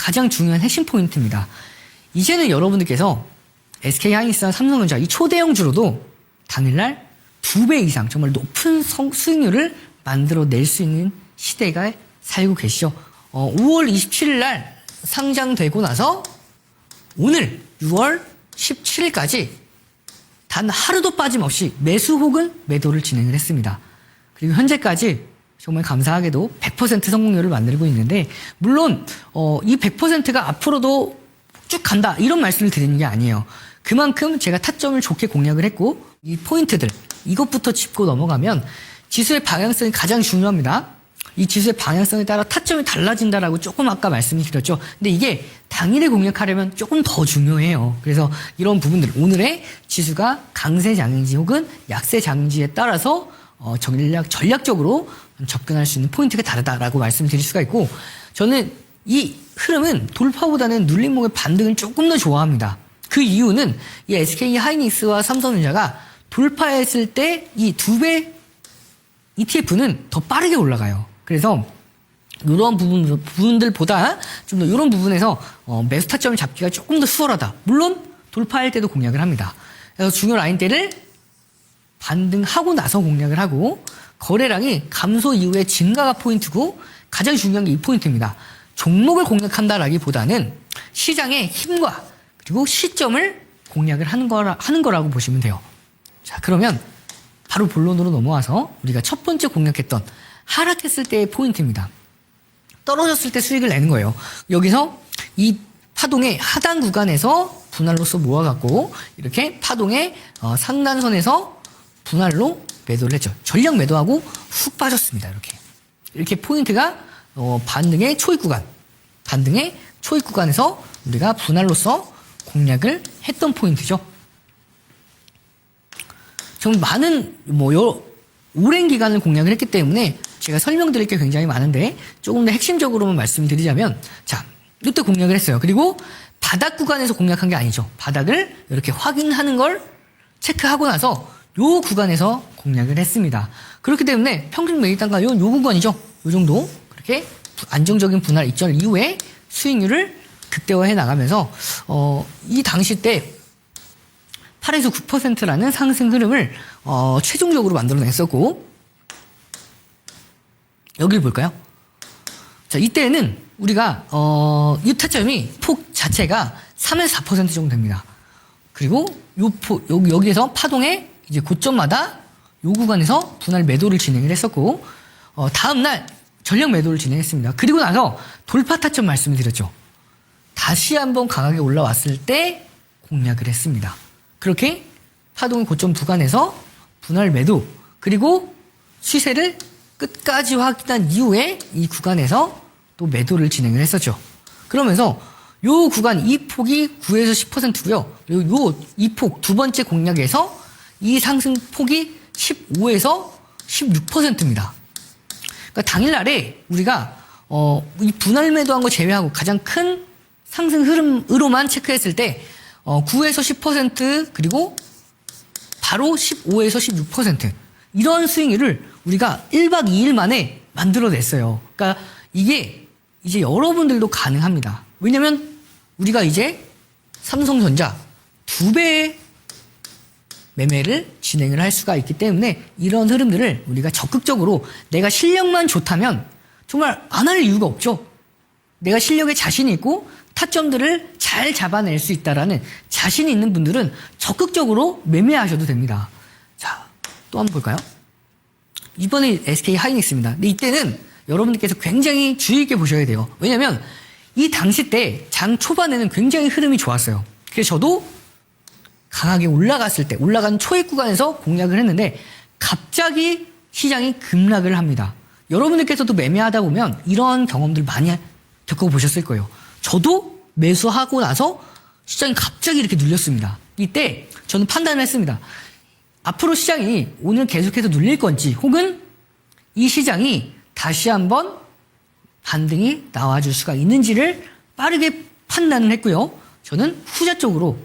가장 중요한 핵심 포인트입니다. 이제는 여러분들께서 SK하이닉스나 삼성전자 이 초대형주로도 당일날 2배 이상 정말 높은 수익률을 만들어낼 수 있는 시대가 살고 계시죠. 5월 27일 날 상장되고 나서 오늘 6월 17일까지 단 하루도 빠짐없이 매수 혹은 매도를 진행을 했습니다. 그리고 현재까지 정말 감사하게도 100% 성공률을 만들고 있는데, 물론 이 100%가 앞으로도 쭉 간다 이런 말씀을 드리는 게 아니에요. 그만큼 제가 타점을 좋게 공략을 했고, 이 포인트들 이것부터 짚고 넘어가면 지수의 방향성이 가장 중요합니다. 이 지수의 방향성에 따라 타점이 달라진다라고 조금 아까 말씀드렸죠. 근데 이게 당일에 공략하려면 조금 더 중요해요. 그래서 이런 부분들, 오늘의 지수가 강세 장인지 혹은 약세 장인지에 따라서 전략적으로 접근할 수 있는 포인트가 다르다라고 말씀드릴 수가 있고, 저는 이 흐름은 돌파보다는 눌림목의 반등을 조금 더 좋아합니다. 그 이유는 이 SK하이닉스와 삼성전자가 돌파했을 때 이 2배 ETF는 더 빠르게 올라가요. 그래서 이런 부분들보다 좀 더 이런 부분에서 매수 타점을 잡기가 조금 더 수월하다. 물론 돌파할 때도 공략을 합니다. 그래서 중요 라인대를 반등하고 나서 공략을 하고, 거래량이 감소 이후에 증가가 포인트고, 가장 중요한 게 이 포인트입니다. 종목을 공략한다라기보다는 시장의 힘과 그리고 시점을 공략을 하는 거라고 보시면 돼요. 자, 그러면 바로 본론으로 넘어와서 우리가 첫 번째 공략했던 하락했을 때의 포인트입니다. 떨어졌을 때 수익을 내는 거예요. 여기서 이 파동의 하단 구간에서 분할로서 모아갖고 이렇게 파동의 상단선에서 분할로 매도를 했죠. 전량 매도하고 훅 빠졌습니다. 이렇게 포인트가 반등의 초입 구간에서 우리가 분할로서 공략을 했던 포인트죠. 좀 많은 오랜 기간을 공략을 했기 때문에 제가 설명드릴 게 굉장히 많은데 조금 더 핵심적으로만 말씀드리자면, 자, 이때 공략을 했어요. 그리고 바닥 구간에서 공략한 게 아니죠. 바닥을 이렇게 확인하는 걸 체크하고 나서 요 구간에서 공략을 했습니다. 그렇기 때문에 평균 매입단가 요 구간이죠. 요 정도 그렇게 안정적인 분할 입절 이후에 수익률을 극대화해 나가면서 이 당시 때 8에서 9%라는 상승 흐름을 최종적으로 만들어냈었고, 여기를 볼까요? 자, 이때는 우리가 이 타점이 폭 자체가 3에서 4% 정도 됩니다. 그리고 여기에서 파동의 이제 고점마다 요 구간에서 분할 매도를 진행을 했었고, 다음날 전량 매도를 진행했습니다. 그리고 나서 돌파 타점 말씀을 드렸죠. 다시 한번 강하게 올라왔을 때 공략을 했습니다. 그렇게 파동의 고점 구간에서 분할 매도, 그리고 시세를 끝까지 확인한 이후에 이 구간에서 또 매도를 진행을 했었죠. 그러면서 요 구간 이 폭이 9에서 10%고요. 그리고 이 폭 두 번째 공략에서 이 상승 폭이 15에서 16%입니다. 그러니까 당일날에 우리가 이 분할 매도한 거 제외하고 가장 큰 상승 흐름으로만 체크했을 때 9에서 10% 그리고 바로 15에서 16% 이런 수익률을 우리가 1박 2일 만에 만들어냈어요. 그러니까 이게 이제 여러분들도 가능합니다. 왜냐면 우리가 이제 삼성전자 2배의 매매를 진행을 할 수가 있기 때문에 이런 흐름들을 우리가 적극적으로, 내가 실력만 좋다면 정말 안 할 이유가 없죠. 내가 실력에 자신이 있고 타점들을 잘 잡아낼 수 있다라는 자신이 있는 분들은 적극적으로 매매하셔도 됩니다. 자, 또 한번 볼까요? 이번에 SK하이닉스입니다. 근데 이때는 여러분들께서 굉장히 주의 있게 보셔야 돼요. 왜냐면 이 당시 때 장 초반에는 굉장히 흐름이 좋았어요. 그래서 저도 강하게 올라간 초입 구간에서 공략을 했는데 갑자기 시장이 급락을 합니다. 여러분들께서도 매매하다 보면 이런 경험들 많이 겪어보셨을 거예요. 저도 매수하고 나서 시장이 갑자기 이렇게 눌렸습니다. 이때 저는 판단을 했습니다. 앞으로 시장이 오늘 계속해서 눌릴 건지, 혹은 이 시장이 다시 한번 반등이 나와줄 수가 있는지를 빠르게 판단을 했고요. 저는 후자 쪽으로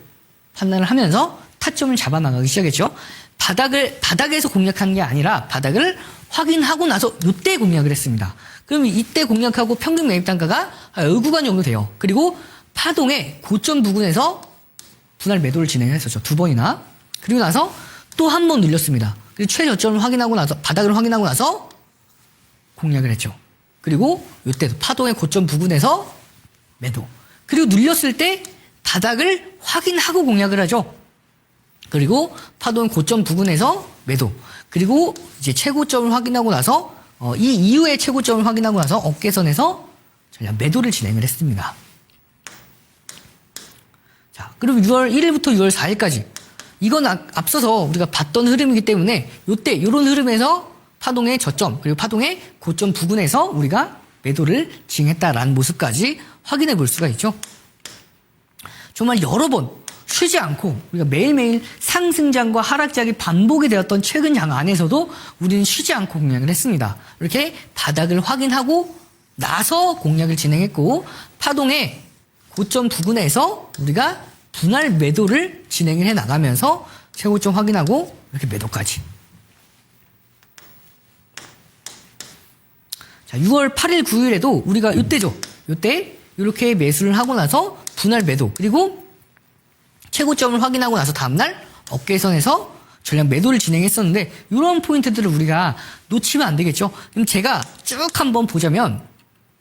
판단을 하면서 타점을 잡아나가기 시작했죠. 바닥에서 공략한 게 아니라 바닥을 확인하고 나서 이때 공략을 했습니다. 그럼 이때 공략하고 평균 매입 단가가 1구간 정도 돼요. 그리고 파동의 고점 부근에서 분할 매도를 진행했었죠. 2번이나. 그리고 나서 또 한 번 눌렸습니다. 그리고 최저점을 확인하고 나서 바닥을 확인하고 나서 공략을 했죠. 그리고 이때도 파동의 고점 부근에서 매도. 그리고 눌렸을 때 바닥을 확인하고 공략을 하죠. 그리고 파동 고점 부근에서 매도. 그리고 이제 최고점을 확인하고 나서 이 이후에 최고점을 확인하고 나서 어깨선에서 전략 매도를 진행을 했습니다. 자, 그리고 6월 1일부터 6월 4일까지 이건 앞서서 우리가 봤던 흐름이기 때문에 이때 이런 흐름에서 파동의 저점 그리고 파동의 고점 부근에서 우리가 매도를 진행했다라는 모습까지 확인해 볼 수가 있죠. 정말 여러 번 쉬지 않고 우리가 매일매일 상승장과 하락장이 반복이 되었던 최근 장 안에서도 우리는 쉬지 않고 공략을 했습니다. 이렇게 바닥을 확인하고 나서 공략을 진행했고 파동의 고점 부근에서 우리가 분할 매도를 진행을 해 나가면서 최고점 확인하고 이렇게 매도까지. 자, 6월 8일, 9일에도 우리가 이때죠. 이때 이렇게 매수를 하고 나서 분할 매도 그리고 최고점을 확인하고 나서 다음날 어깨선에서 전략 매도를 진행했었는데 이런 포인트들을 우리가 놓치면 안 되겠죠. 그럼 제가 쭉 한번 보자면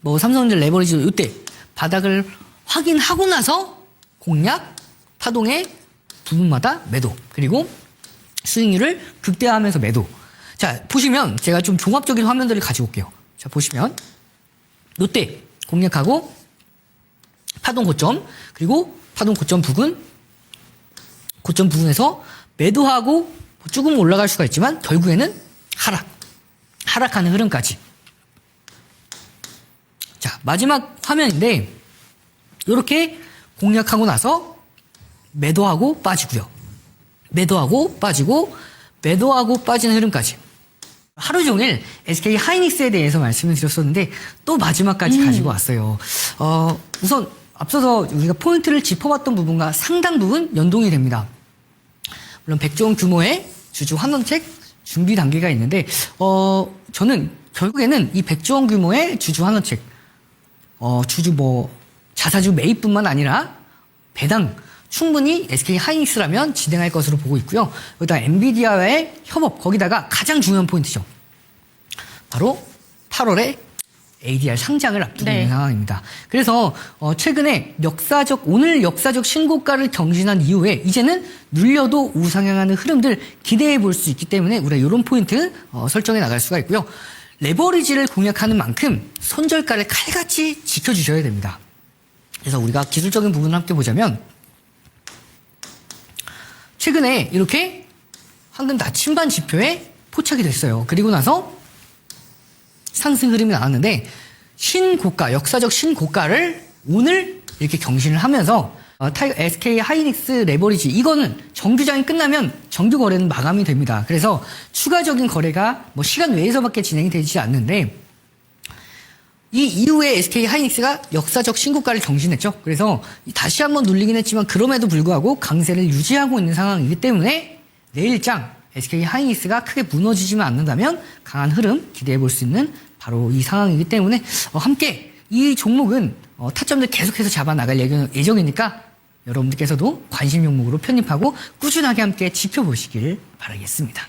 뭐 삼성전자 레버리지 이때 바닥을 확인하고 나서 공략 파동의 부분마다 매도 그리고 수익률을 극대화하면서 매도. 자 보시면 제가 좀 종합적인 화면들을 가지고 올게요. 자 보시면 이때 공략하고 파동 고점 그리고 파동 고점 부근 고점 부분에서 매도하고 조금 올라갈 수가 있지만 결국에는 하락하는 흐름까지. 자 마지막 화면인데 이렇게 공략하고 나서 매도하고 빠지고요. 매도하고 빠지고 매도하고 빠지는 흐름까지. 하루 종일 SK 하이닉스에 대해서 말씀을 드렸었는데 또 마지막까지 가지고 왔어요. 우선 앞서서 우리가 포인트를 짚어봤던 부분과 상당 부분 연동이 됩니다. 물론 100조 원 규모의 주주 환원책 준비 단계가 있는데 저는 결국에는 이 100조 원 규모의 주주 환원책 주주 자사주 매입뿐만 아니라 배당 충분히 SK 하이닉스라면 진행할 것으로 보고 있고요. 여기다 엔비디아와의 협업 거기다가 가장 중요한 포인트죠. 바로 8월에 ADR 상장을 앞두고 있는 상황입니다. 그래서 최근에 오늘 역사적 신고가를 경신한 이후에 이제는 눌려도 우상향하는 흐름들 기대해 볼 수 있기 때문에 우리가 이런 포인트 설정해 나갈 수가 있고요. 레버리지를 공략하는 만큼 손절가를 칼같이 지켜주셔야 됩니다. 그래서 우리가 기술적인 부분을 함께 보자면 최근에 이렇게 황금 나침반 지표에 포착이 됐어요. 그리고 나서 상승 흐름이 나왔는데 역사적 신고가를 오늘 이렇게 경신을 하면서 SK 하이닉스 레버리지 이거는 정규장이 끝나면 정규 거래는 마감이 됩니다. 그래서 추가적인 거래가 시간 외에서밖에 진행이 되지 않는데 이 이후에 SK 하이닉스가 역사적 신고가를 경신했죠. 그래서 다시 한번 눌리긴 했지만 그럼에도 불구하고 강세를 유지하고 있는 상황이기 때문에 내일장 SK 하이닉스가 크게 무너지지만 않는다면 강한 흐름 기대해 볼 수 있는 바로 이 상황이기 때문에 함께 이 종목은 타점들 계속해서 잡아 나갈 예정이니까 여러분들께서도 관심 종목으로 편입하고 꾸준하게 함께 지켜보시길 바라겠습니다.